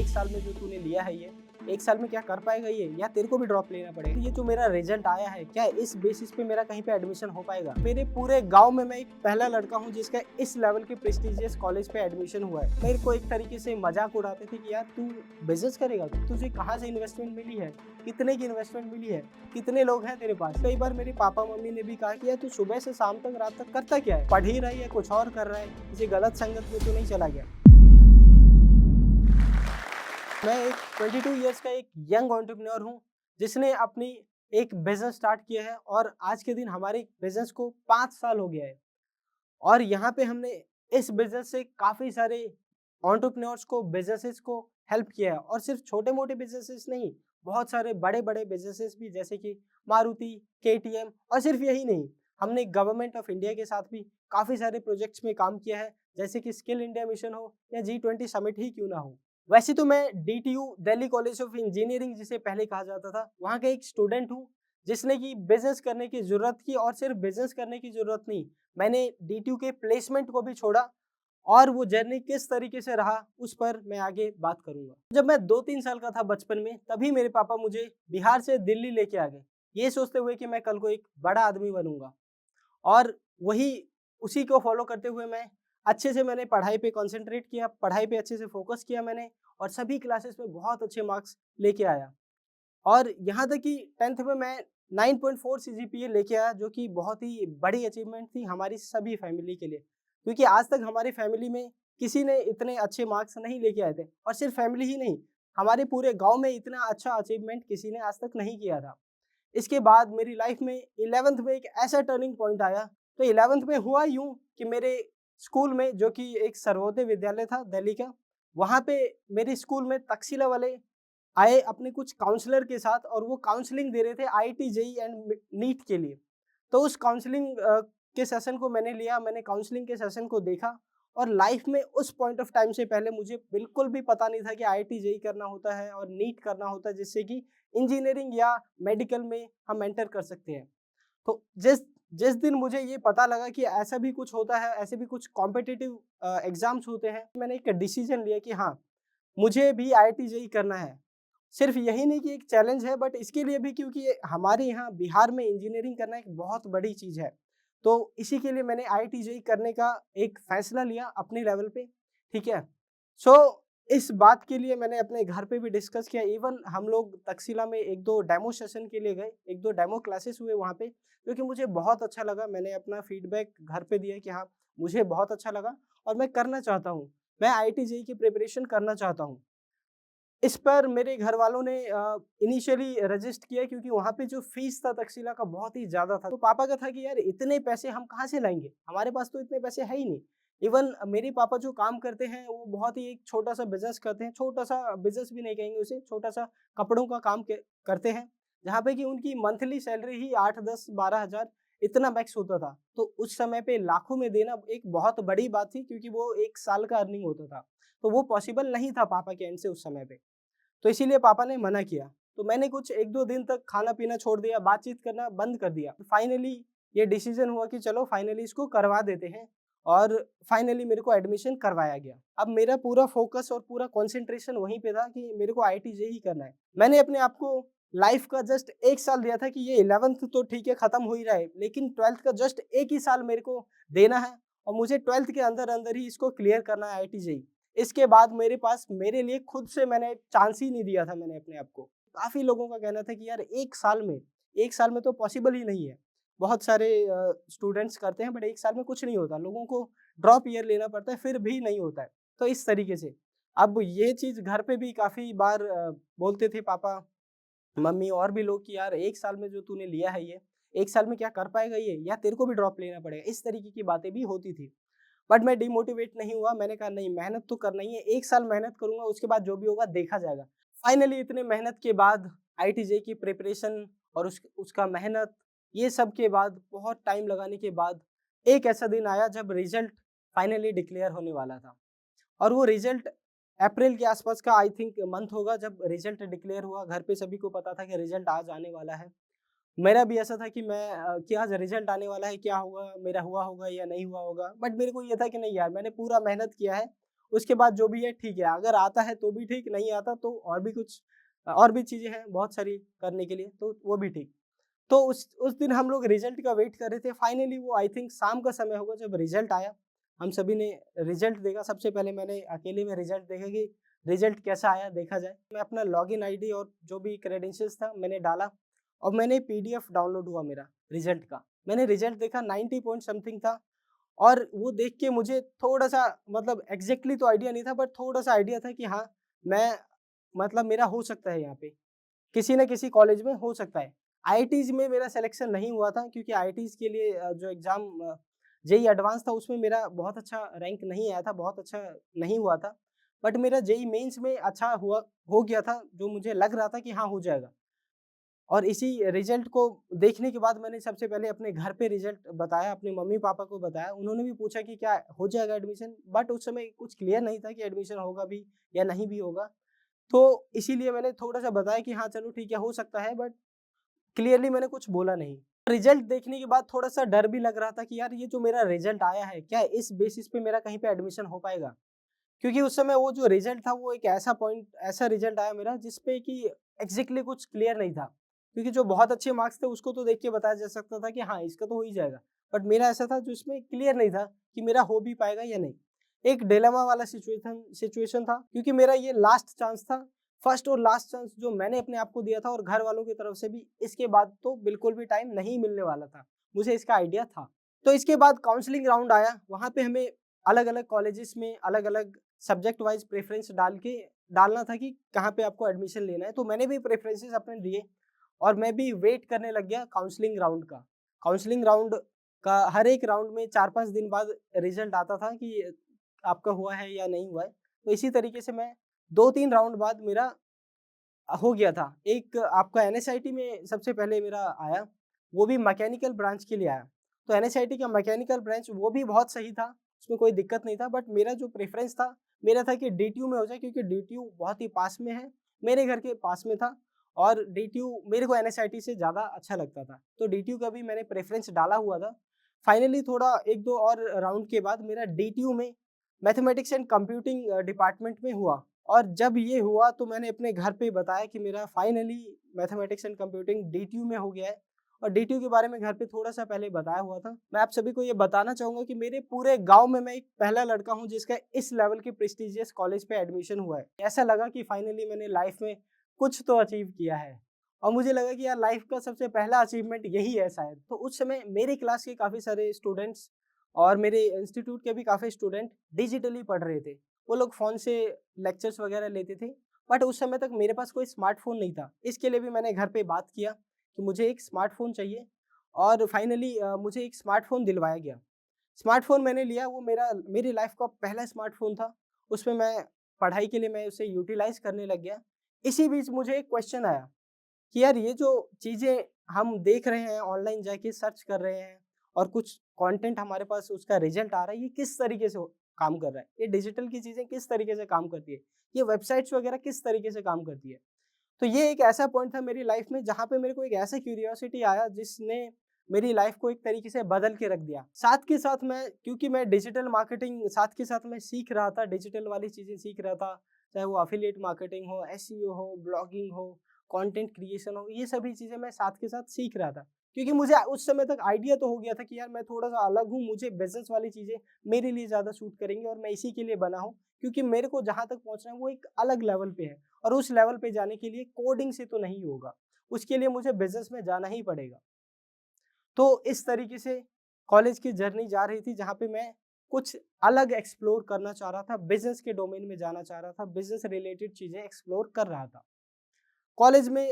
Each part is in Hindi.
एक साल में जो तूने लिया है ये, एक साल में क्या कर पाएगा ये, या तेरे को भी ड्रॉप लेना पड़ेगा। ये जो मेरा रिजल्ट आया है, क्या इस बेसिस पे मेरा कहीं पे एडमिशन हो पाएगा? मेरे पूरे गांव में मैं एक पहला लड़का हूँ जिसका इस लेवल के प्रेस्टिजियस कॉलेज पे एडमिशन हुआ है। मेरे को एक तरीके से मजाक उड़ाते थे कि यार तू बिजनेस करेगा, तुझे कहाँ से इन्वेस्टमेंट मिली है, कितने की इन्वेस्टमेंट मिली है, कितने लोग हैं तेरे पास। कई बार मेरे पापा मम्मी ने भी कहा कि यार तू सुबह से शाम तक रात तक करता क्या है, पढ़ ही रहा है या कुछ और कर रहा है, किसी गलत संगत में तो नहीं चला गया। मैं एक 22 इयर्स का एक यंग एंटरप्रेन्योर हूँ जिसने अपनी एक बिजनेस स्टार्ट किया है और आज के दिन हमारे बिजनेस को 5 साल हो गया है। और यहाँ पे हमने इस बिजनेस से काफ़ी सारे एंटरप्रेन्योर्स को, बिजनेसेस को हेल्प किया है। और सिर्फ छोटे-मोटे बिजनेसेस नहीं, बहुत सारे बड़े-बड़े बिजनेसेस भी, जैसे कि मारुति, केटीएम। और सिर्फ यही नहीं, हमने गवर्नमेंट ऑफ इंडिया के साथ भी काफ़ी सारे प्रोजेक्ट्स में काम किया है, जैसे कि स्किल इंडिया मिशन हो या G20 समिट ही क्यों ना हो। वैसे तो मैं DTU, Delhi college of engineering जिसे पहले कहा जाता था, वहाँ का एक स्टूडेंट हूँ जिसने की बिजनेस करने की ज़रूरत की। और सिर्फ बिजनेस करने की ज़रूरत नहीं, मैंने DTU के प्लेसमेंट को भी छोड़ा और वो जर्नी किस तरीके से रहा उस पर मैं आगे बात करूंगा। जब मैं 2-3 साल का था बचपन में, तभी मेरे पापा मुझे बिहार से दिल्ली लेके आ गए, ये सोचते हुए कि मैं कल को एक बड़ा आदमी बनूंगा। और वही उसी को फॉलो करते हुए मैं अच्छे से मैंने पढ़ाई पे कंसंट्रेट किया, पढ़ाई पे अच्छे से फोकस किया मैंने, और सभी क्लासेस में बहुत अच्छे मार्क्स लेके आया। और यहाँ तक कि 10th में मैं 9.4 सीजीपीए लेके आया, जो कि बहुत ही बड़ी अचीवमेंट थी हमारी सभी फैमिली के लिए, क्योंकि आज तक हमारी फैमिली में किसी ने इतने अच्छे मार्क्स नहीं लेके आए थे। और सिर्फ फैमिली ही नहीं, हमारे पूरे गांव में इतना अच्छा अचीवमेंट किसी ने आज तक नहीं किया था। इसके बाद मेरी लाइफ में 11th में एक ऐसा टर्निंग पॉइंट आया। तो 11th में हुआ यूं कि मेरे स्कूल में, जो कि एक सर्वोदय विद्यालय था दिल्ली का, वहाँ पे मेरे स्कूल में तक्षशिला वाले आए अपने कुछ काउंसलर के साथ, और वो काउंसलिंग दे रहे थे आईआईटी जेईई एंड नीट के लिए। तो उस काउंसलिंग के सेशन को मैंने लिया, मैंने काउंसलिंग के सेशन को देखा। और लाइफ में उस पॉइंट ऑफ टाइम से पहले मुझे बिल्कुल भी पता नहीं था कि आईआईटी जेईई करना होता है और नीट करना होता है, जिससे कि इंजीनियरिंग या मेडिकल में हम एंटर कर सकते हैं। तो जिस जिस दिन मुझे ये पता लगा कि ऐसा भी कुछ होता है, ऐसे भी कुछ कॉम्पिटिटिव एग्जाम्स होते हैं, मैंने एक डिसीजन लिया कि हाँ, मुझे भी आईआईटी जेईई करना है। सिर्फ यही नहीं कि एक चैलेंज है, बट इसके लिए भी क्योंकि हमारे यहाँ बिहार में इंजीनियरिंग करना एक बहुत बड़ी चीज़ है। तो इसी के लिए मैंने आईआईटी जेईई करने का एक फैसला लिया अपने लेवल पे, ठीक है। सो इस बात के लिए मैंने अपने घर पे भी डिस्कस किया। इवन हम लोग तक्षशिला में 1-2 डेमो सेशन के लिए गए, 1-2 डेमो क्लासेस हुए वहाँ पे, क्योंकि मुझे बहुत अच्छा लगा। मैंने अपना फीडबैक घर पे दिया कि हाँ, मुझे बहुत अच्छा लगा और मैं करना चाहता हूँ। मैं आईआईटी जेईई की प्रिपरेशन करना चाहता हूँ। इस पर मेरे घरवालों ने इनिशियली रजिस्ट किया, क्योंकि वहाँ पे जो फीस था तक्षशिला का बहुत ही ज़्यादा था। तो पापा का था कि यार इतने पैसे हम कहाँ से लाएँगे? हमारे पास तो इतने पैसे है ही नहीं। इवन मेरे पापा जो काम करते हैं वो बहुत ही एक छोटा-सा बिज़नेस करते हैं। छोटा-सा बिज़नेस भी नहीं कहेंगे उसे, छोटा-सा कपड़ों का काम के करते हैं, जहाँ पे कि उनकी मंथली सैलरी ही 8, 10, 12 हज़ार इतना मैक्स होता था। तो उस समय पे लाखों में देना एक बहुत बड़ी बात थी, क्योंकि वो 1 साल का अर्निंग होता था। तो वो पॉसिबल नहीं था पापा के एंड से उस समय पे। तो इसीलिए पापा ने मना किया। तो मैंने कुछ 1-2 दिन तक खाना-पीना छोड़ दिया, बातचीत करना बंद कर दिया। फाइनली ये डिसीज़न हुआ कि चलो फाइनली इसको करवा देते हैं, और फाइनली मेरे को एडमिशन करवाया गया। अब मेरा पूरा फ़ोकस और पूरा कंसंट्रेशन वहीं पे था कि मेरे को आईआईटी जेईई करना है। मैंने अपने आप को लाइफ़ का जस्ट 1 साल दिया था कि ये 11th तो ठीक है खत्म हो ही रहा है, लेकिन 12th का जस्ट 1 ही साल मेरे को देना है, और मुझे 12th के अंदर-अंदर ही इसको क्लियर करना है आईआईटी जेईई। इसके बाद मेरे पास मेरे लिए खुद से मैंने चांस ही नहीं दिया था मैंने अपने आप को। काफ़ी लोगों का कहना था कि यार 1 साल में तो पॉसिबल ही नहीं है। बहुत सारे स्टूडेंट्स करते हैं, बट 1 साल में कुछ नहीं होता। लोगों को ड्रॉप ईयर लेना पड़ता है, फिर भी नहीं होता है। तो इस तरीके से अब ये चीज़ घर पे भी काफ़ी बार बोलते थे पापा, मम्मी और भी लोग कि यार 1 साल में जो तूने लिया है ये, 1 साल में क्या कर पाएगा ये, या तेरे को भी ड्रॉप लेना पड़ेगा। इस तरीके की बातें भी होती थी। बट मैं डिमोटिवेट नहीं हुआ, मैंने कहा नहीं, मेहनत तो करना ही है, 1 साल मेहनत करूँगा, उसके बाद जो भी होगा देखा जाएगा। फाइनली इतने मेहनत के बाद आईआईटी जेईई की प्रिपरेशन और उसका मेहनत, ये सब के बाद बहुत टाइम लगाने के बाद एक ऐसा दिन आया जब रिजल्ट फाइनली डिक्लेयर होने वाला था। और वो रिजल्ट अप्रैल के आसपास का आई थिंक मंथ होगा जब रिजल्ट डिक्लेयर हुआ। घर पे सभी को पता था कि रिजल्ट आज आने वाला है। मेरा भी ऐसा था कि मैं कि आज रिजल्ट आने वाला है, क्या होगा, मेरा हुआ होगा या नहीं हुआ होगा। बट मेरे को ये था कि नहीं यार, मैंने पूरा मेहनत किया है उसके बाद जो भी है ठीक है, अगर आता है तो भी ठीक, नहीं आता तो और भी चीज़ें हैं बहुत सारी करने के लिए, तो वो भी ठीक। तो उस दिन हम लोग रिज़ल्ट का वेट कर रहे थे, फाइनली वो आई थिंक शाम का समय होगा जब रिज़ल्ट आया। हम सभी ने रिज़ल्ट देखा, सबसे पहले मैंने अकेले में रिज़ल्ट देखा कि रिज़ल्ट कैसा आया देखा जाए। मैं अपना लॉगिन आईडी और जो भी क्रेडेंशियल्स था मैंने डाला और मैंने पीडीएफ डाउनलोड हुआ मेरा रिज़ल्ट का। मैंने रिज़ल्ट देखा 90 पॉइंट समथिंग था और वो देख के मुझे थोड़ा-सा मतलब एग्ज़ैक्टली तो आइडिया नहीं था बट थोड़ा-सा आइडिया था कि हाँ, मैं मतलब मेरा हो सकता है यहाँ पे, किसी न किसी कॉलेज में हो सकता है। आईआईटीज़ में मेरा सिलेक्शन नहीं हुआ था क्योंकि आईआईटीज़ के लिए जो एग्ज़ाम जेईई एडवांस था उसमें मेरा बहुत अच्छा रैंक नहीं आया था, बहुत अच्छा नहीं हुआ था। बट मेरा जेईई मेन्स में अच्छा हो गया था, जो मुझे लग रहा था कि हाँ, हो जाएगा। और इसी रिज़ल्ट को देखने के बाद मैंने सबसे पहले अपने घर पे रिज़ल्ट बताया, अपने मम्मी-पापा को बताया। उन्होंने भी पूछा कि क्या हो जाएगा एडमिशन? बट उस समय कुछ क्लियर नहीं था कि एडमिशन होगा भी या नहीं भी होगा। तो इसीलिए मैंने थोड़ा-सा बताया कि हाँ, चलो ठीक है, हो सकता है बट क्लियरली मैंने कुछ बोला नहीं। रिज़ल्ट देखने के बाद थोड़ा-सा डर भी लग रहा था कि यार ये जो मेरा रिज़ल्ट आया है, क्या इस बेसिस पे मेरा कहीं पे एडमिशन हो पाएगा? क्योंकि उस समय वो जो रिज़ल्ट था वो एक ऐसा रिज़ल्ट आया मेरा जिस पे कि एग्ज़ैक्टली कुछ क्लियर नहीं था। क्योंकि जो बहुत अच्छे मार्क्स थे उसको तो देख के बताया जा सकता था कि हाँ, इसका तो हो ही जाएगा। बट मेरा ऐसा था जो इसमें क्लियर नहीं था कि मेरा हो भी पाएगा या नहीं। एक डिलेमा वाला सिचुएशन था क्योंकि मेरा ये लास्ट चांस था। फर्स्ट और लास्ट चांस जो मैंने अपने आप को दिया था और घर वालों की तरफ से भी इसके बाद तो बिल्कुल भी टाइम नहीं मिलने वाला था। मुझे इसका आइडिया था। तो इसके बाद काउंसलिंग राउंड आया, वहाँ पे हमें अलग-अलग कॉलेजेस में अलग-अलग सब्जेक्ट वाइज़ प्रेफ़रेंस डालना था कि कहाँ पे आपको एडमिशन लेना है। तो मैंने भी प्रेफ़रेंसेस अपने दिए और मैं भी वेट करने लग गया काउंसलिंग राउंड का। काउंसलिंग राउंड का हर एक राउंड में 4-5 दिन बाद रिज़ल्ट आता था कि आपका हुआ है या नहीं हुआ है। तो इसी तरीके से मैं 2-3 राउंड बाद मेरा हो गया था। एक आपका एनएसआईटी में सबसे पहले मेरा आया, वो भी मैकेनिकल ब्रांच के लिए आया। तो एनएसआईटी का मैकेनिकल ब्रांच वो भी बहुत सही था, उसमें कोई दिक्कत नहीं था बट मेरा जो प्रेफ़रेंस था, मेरा था कि डीटीयू में हो जाए क्योंकि डीटीयू बहुत ही पास में है, मेरे घर के पास में था और डीटीयू मेरे को एनएसआईटी से ज़्यादा अच्छा लगता था। तो डीटीयू का भी मैंने प्रेफ़रेंस डाला हुआ था। फाइनली थोड़ा 1-2 और राउंड के बाद मेरा डीटीयू में मैथमेटिक्स एंड कंप्यूटिंग डिपार्टमेंट में हुआ। और जब ये हुआ तो मैंने अपने घर पे बताया कि मेरा finally mathematics and computing DTU में हो गया है और डीटीयू के बारे में घर पे थोड़ा-सा पहले बताया हुआ था। मैं आप सभी को ये बताना चाहूँगा कि मेरे पूरे गाँव में मैं एक पहला लड़का हूँ जिसका इस लेवल के प्रेस्टीजियस कॉलेज पे एडमिशन हुआ है। ऐसा लगा कि फाइनली मैंने लाइफ़ में कुछ तो अचीव किया है और मुझे लगा कि यार लाइफ़ का सबसे पहला अचीवमेंट यही है शायद। तो उस समय मेरी क्लास के काफ़ी सारे स्टूडेंट्स और मेरे इंस्टीट्यूट के भी काफ़ी स्टूडेंट डिजिटली पढ़ रहे थे। वो लोग फ़ोन से लेक्चर्स वगैरह लेते थे, बट उस समय तक मेरे पास कोई स्मार्टफ़ोन नहीं था। इसके लिए भी मैंने घर पे बात किया कि मुझे एक स्मार्टफ़ोन चाहिए और फाइनली मुझे एक स्मार्टफ़ोन दिलवाया गया। स्मार्टफ़ोन मैंने लिया, वो मेरी लाइफ़ का पहला स्मार्टफ़ोन था। उसमें मैं पढ़ाई के लिए मैं उसे यूटिलाइज़ करने लग गया। इसी बीच मुझे एक क्वेश्चन आया कि यार ये जो चीज़ें हम देख रहे हैं, ऑनलाइन जाके सर्च कर रहे हैं और कुछ कंटेंट हमारे पास उसका रिज़ल्ट आ रहा है, ये किस तरीके से काम कर रहा है? ये डिजिटल की चीज़ें किस तरीके से काम करती है? ये वेबसाइट्स वगैरह किस तरीके से काम करती है? तो ये एक ऐसा पॉइंट था मेरी लाइफ़ में जहाँ पे मेरे को एक ऐसा क्यूरियोसिटी आया जिसने मेरी लाइफ़ को एक तरीके से बदल के रख दिया। साथ के साथ मैं क्योंकि मैं डिजिटल मार्केटिंग साथ के साथ मैं सीख रहा था, डिजिटल वाली चीज़ें सीख रहा था, चाहे वो एफिलिएट मार्केटिंग हो, एसईओ हो, ब्लॉगिंग हो, कंटेंट क्रिएशन हो, ये सभी चीज़ें मैं साथ के साथ सीख रहा था। क्योंकि मुझे उस समय तक आइडिया तो हो गया था कि यार मैं थोड़ा-सा अलग हूँ, मुझे बिज़नेस वाली चीज़ें मेरे लिए ज़्यादा सूट करेंगी और मैं इसी के लिए बना हूँ, क्योंकि मेरे को जहाँ तक पहुँचना है वो एक अलग लेवल पे है। और उस लेवल पे जाने के लिए कोडिंग से तो नहीं होगा, उसके लिए मुझे बिज़नेस में जाना ही पड़ेगा। तो इस तरीके से कॉलेज की जर्नी जा रही थी जहाँ पे मैं कुछ अलग एक्सप्लोर करना चाह रहा था, बिज़नेस के डोमेन में जाना चाह रहा था, बिज़नेस रिलेटेड चीज़ें एक्सप्लोर कर रहा था। कॉलेज में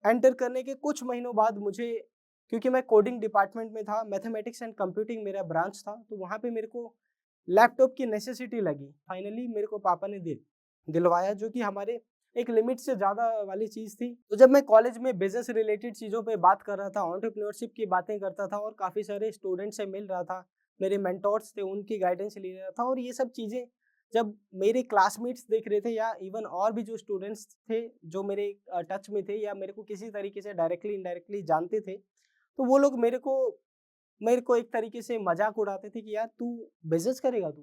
एंटर करने के कुछ महीनों बाद मुझे क्योंकि मैं कोडिंग डिपार्टमेंट में था, मैथमेटिक्स एंड कंप्यूटिंग मेरा ब्रांच था, तो वहाँ पे मेरे को लैपटॉप की नेसेसिटी लगी। फाइनली मेरे को पापा ने दिलवाया जो कि हमारे एक लिमिट से ज़्यादा वाली चीज़ थी। तो जब मैं कॉलेज में बिज़नेस रिलेटेड चीज़ों पे बात कर रहा था, एंटरप्रेन्योरशिप की बातें करता था और काफ़ी सारे स्टूडेंट से मिल रहा था, मेरे मेंटोर्स थे, उनकी गाइडेंस ले रहा था और ये सब चीज़ें जब मेरे क्लासमेट्स देख रहे थे या इवन और भी जो स्टूडेंट्स थे, जो मेरे टच में थे या मेरे को किसी तरीके से डायरेक्टली इनडायरेक्टली जानते थे, तो वो लोग मेरे को एक तरीके से मज़ाक उड़ाते थे कि यार तू बिज़नेस करेगा तू?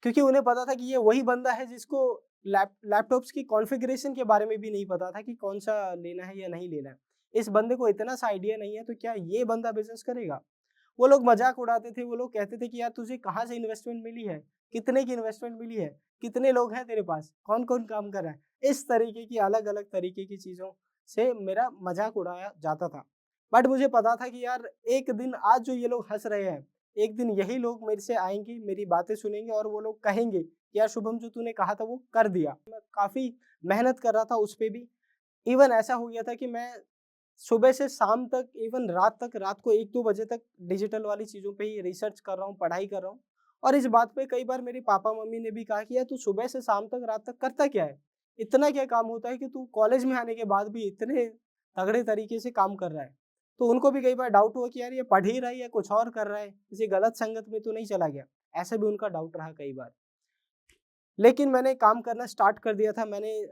क्योंकि उन्हें पता था कि ये वही बंदा है जिसको लैपटॉप्स की कॉन्फ़िगरेशन के बारे में भी नहीं पता था कि कौन-सा लेना है या नहीं लेना है। इस बंदे को इतना सा आइडिया नहीं है, तो क्या ये बंदा बिज़नेस करेगा? वो लोग मज़ाक उड़ाते थे, वो लोग कहते थे कि यार तुझे कहाँ से इन्वेस्टमेंट मिली है? कितने की इन्वेस्टमेंट मिली है? कितने लोग हैं तेरे पास? कौन-कौन काम कर रहा है? इस तरीके की अलग-अलग तरीके की चीज़ों से मेरा मज़ाक उड़ाया जाता था। बट मुझे पता था कि यार एक दिन आज जो ये लोग हँस रहे हैं, एक दिन यही लोग मेरे से आएँगे, मेरी बातें सुनेंगे और वो लोग कहेंगे, कि यार शुभम जो तूने कहा था वो कर दिया। मैं काफ़ी मेहनत कर रहा था उस पे भी। इवन ऐसा हो गया था कि मैं सुबह से शाम तक इवन रात को 1-2 बजे तक डिजिटल वाली चीज़ों पे ही रिसर्च कर रहा हूँ, पढ़ाई कर रहा हूँ। और इस बात पे कई बार मेरे पापा-मम्मी ने भी कहा कि यार तू सुबह से शाम तक, रात तक करता क्या है? इतना क्या काम होता है कि तू कॉलेज में आने के बाद भी इतने तगड़े तरीके से काम कर रहा है? तो उनको भी कई बार डाउट हुआ कि यार ये पढ़ ही रहा है या कुछ और कर रहा है? किसी गलत संगत में तो नहीं चला गया? ऐसा भी उनका डाउट रहा कई बार। लेकिन मैंने काम करना स्टार्ट कर दिया था, मैंने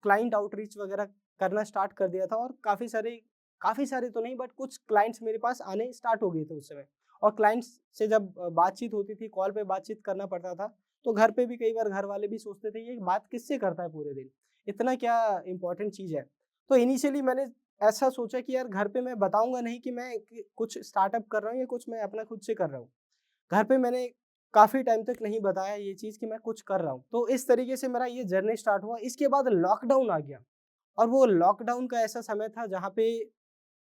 क्लाइंट आउटरीच वगैरह करना स्टार्ट कर दिया था और काफ़ी सारे तो नहीं बट कुछ क्लाइंट्स मेरे पास आने स्टार्ट हो गए थे उस समय। और क्लाइंट्स से जब बातचीत होती थी, कॉल पे बातचीत करना पड़ता था, तो घर पे भी कई बार घर वाले भी सोचते थे, ये बात किससे करता है पूरे दिन? इतना क्या इम्पोर्टेंट चीज़ है? तो इनिशियली मैंने ऐसा सोचा कि यार घर पे मैं बताऊँगा नहीं कि मैं कि कुछ स्टार्टअप कर रहा हूँ या कुछ मैं अपना खुद से कर रहा हूँ। घर पे मैंने काफ़ी टाइम तक नहीं बताया ये चीज़ कि मैं कुछ कर रहा हूँ। तो इस तरीके से मेरा ये जर्नी स्टार्ट हुआ। इसके बाद लॉकडाउन आ गया और वो लॉकडाउन का ऐसा समय था जहाँ पे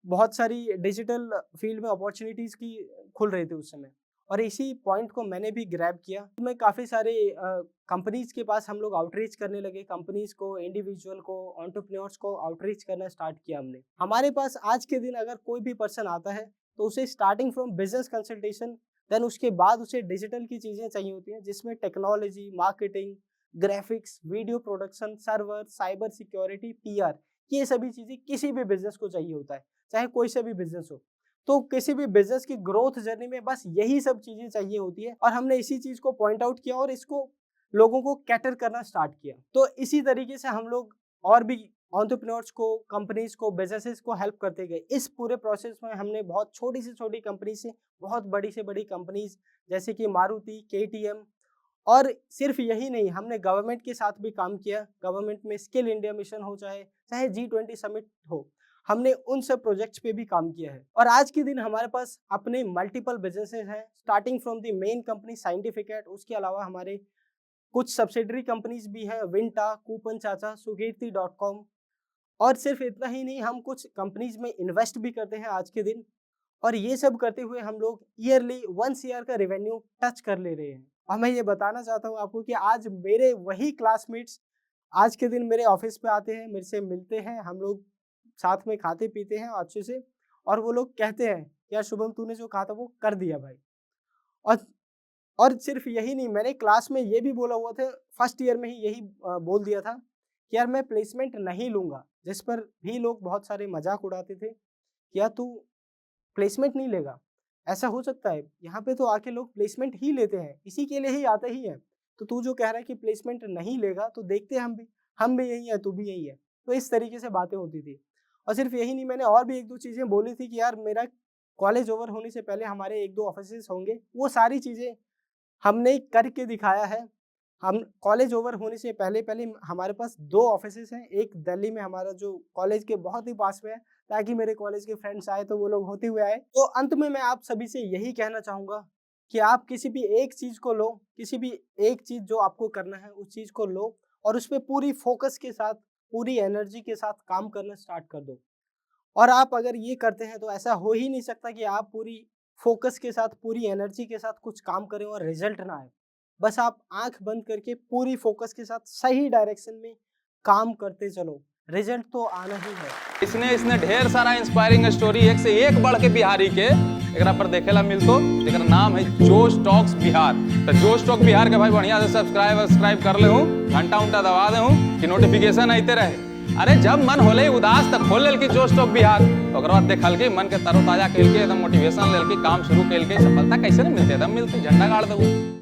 बहुत सारी डिजिटल फ़ील्ड में अपॉर्च्युनिटीज़ की खुल रही थी उस समय और इसी पॉइंट को मैंने भी ग्रैब किया। मैं काफ़ी सारे कंपनीज़ के पास हम लोग आउटरीच करने लगे, कंपनीज़ को, इंडिविजुअल को, एंटरप्रेन्योर्स को आउटरीच करना स्टार्ट किया हमने। हमारे पास आज के दिन अगर कोई भी पर्सन आता है, तो उसे starting from business consultation then उसके बाद उसे डिजिटल की चीज़ें चाहिए होती हैं, जिसमें technology, marketing, graphics, video production, server, cyber security, PR, ये सभी चीज़ें किसी भी बिज़नेस को चाहिए होता है, चाहे कोई सा भी बिज़नेस हो। तो किसी भी बिज़नेस की ग्रोथ जर्नी में बस यही सब चीज़ें चाहिए होती है और हमने इसी चीज़ को पॉइंट आउट किया और इसको लोगों को कैटर करना स्टार्ट किया। तो इसी तरीके से हम लोग और भी एंटरप्रेन्योर्स को, कंपनीज़ को, बिज़नेसेस को हेल्प करते गए। इस पूरे प्रोसेस में हमने बहुत छोटी से छोटी कंपनी से बहुत बड़ी से बड़ी कंपनीज़ जैसे कि मारुति, केटीएम और सिर्फ यही नहीं, हमने गवर्नमेंट के साथ भी काम किया। गवर्नमेंट में स्किल इंडिया मिशन हो चाहे G20 समिट हो, हमने उन सब प्रोजेक्ट्स पे भी काम किया है। और आज के दिन हमारे पास अपने मल्टीपल बिज़नेसेस हैं, starting from the main company साइंटिफिकेट, उसके अलावा हमारे कुछ सब्सिडरी कंपनीज़ भी हैं, विंटा, कूपन चाचा, सुकीर्ति.com और सिर्फ इतना ही नहीं, हम कुछ कंपनीज़ में इन्वेस्ट भी करते हैं आज के दिन। और ये सब करते हुए हम लोग ईयरली 1 सीआर का रेवेन्यू टच कर ले रहे हैं। और मैं ये बताना चाहता हूँ आपको कि आज मेरे वही क्लासमेट्स आज के दिन मेरे ऑफिस पे आते हैं, मेरे से मिलते हैं, हम लोग साथ में खाते-पीते हैं अच्छे से और वो लोग कहते हैं, "यार शुभम तूने जो कहा था वो कर दिया भाई।" और और सिर्फ यही नहीं, मैंने क्लास में ये भी बोला हुआ था, फर्स्ट ईयर में ही यही बोल दिया था कि यार मैं प्लेसमेंट नहीं लूँगा, जिस पर भी लोग बहुत सारे मज़ाक उड़ाते थे, कि यार तू प्लेसमेंट नहीं लेगा, ऐसा हो सकता है? यहाँ पे तो आके लोग प्लेसमेंट ही लेते हैं, इसी के लिए ही आते ही हैं। तो तू जो कह रहा है कि प्लेसमेंट नहीं लेगा, तो देखते हैं हम भी यही हैं, तू भी यही है। तो इस तरीके से बातें होती थी। और सिर्फ यही नहीं, मैंने और भी 1-2 चीज़ें बोली थी कि यार मेरा कॉलेज ओवर होने से पहले हमारे 1-2 ऑफिसेज़ होंगे, वो सारी चीज़ें हमने करके दिखाया है। हम कॉलेज ओवर होने से पहले-पहले हमारे पास 2 ऑफिसेज़ हैं, एक दिल्ली में हमारा जो कॉलेज के बहुत ही पास में है, ताकि मेरे कॉलेज के फ्रेंड्स आए तो वो लोग होते हुए आए। तो अंत में मैं आप सभी से यही कहना चाहूँगा कि आप किसी भी एक चीज़ को लो, किसी भी एक चीज़ जो आपको करना है उस चीज़ को लो और उसपे पूरी फ़ोकस के साथ, पूरी एनर्जी के साथ काम करना स्टार्ट कर दो। और आप अगर ये करते हैं तो ऐसा हो ही नहीं सकता कि आप पूरी फ़ोकस के साथ, पूरी एनर्जी के साथ कुछ काम करें और रिज़ल्ट ना आए। बस आप आँख बंद करके पूरी फ़ोकस के साथ सही डायरेक्शन में काम करते चलो, रिज़ल्ट तो आना ही है। इसने इसने ढेर सारा इंस्पायरिंग स्टोरी एक से एक बढ़ के बिहारी के एकरा पर देखेला मिलतो, जेकर नाम है जोश टॉक्स बिहार। तो जोश टॉक बिहार के भाई बढ़िया से सब्सक्राइब कर ले हूँ, घंटा उंटा दबा दे हूँ कि नोटिफिकेशन आते रहे। अरे जब मन होले उदास तक खोल लेल की जोश टॉक बिहार, ओकर बाद देखल के मन के तरोताजा कैल के एकदम मोटिवेशन लेल के काम शुरू कैल के सफलता कैसे नहीं मिलते, एकदम मिलते झंडा गाड़ देबू।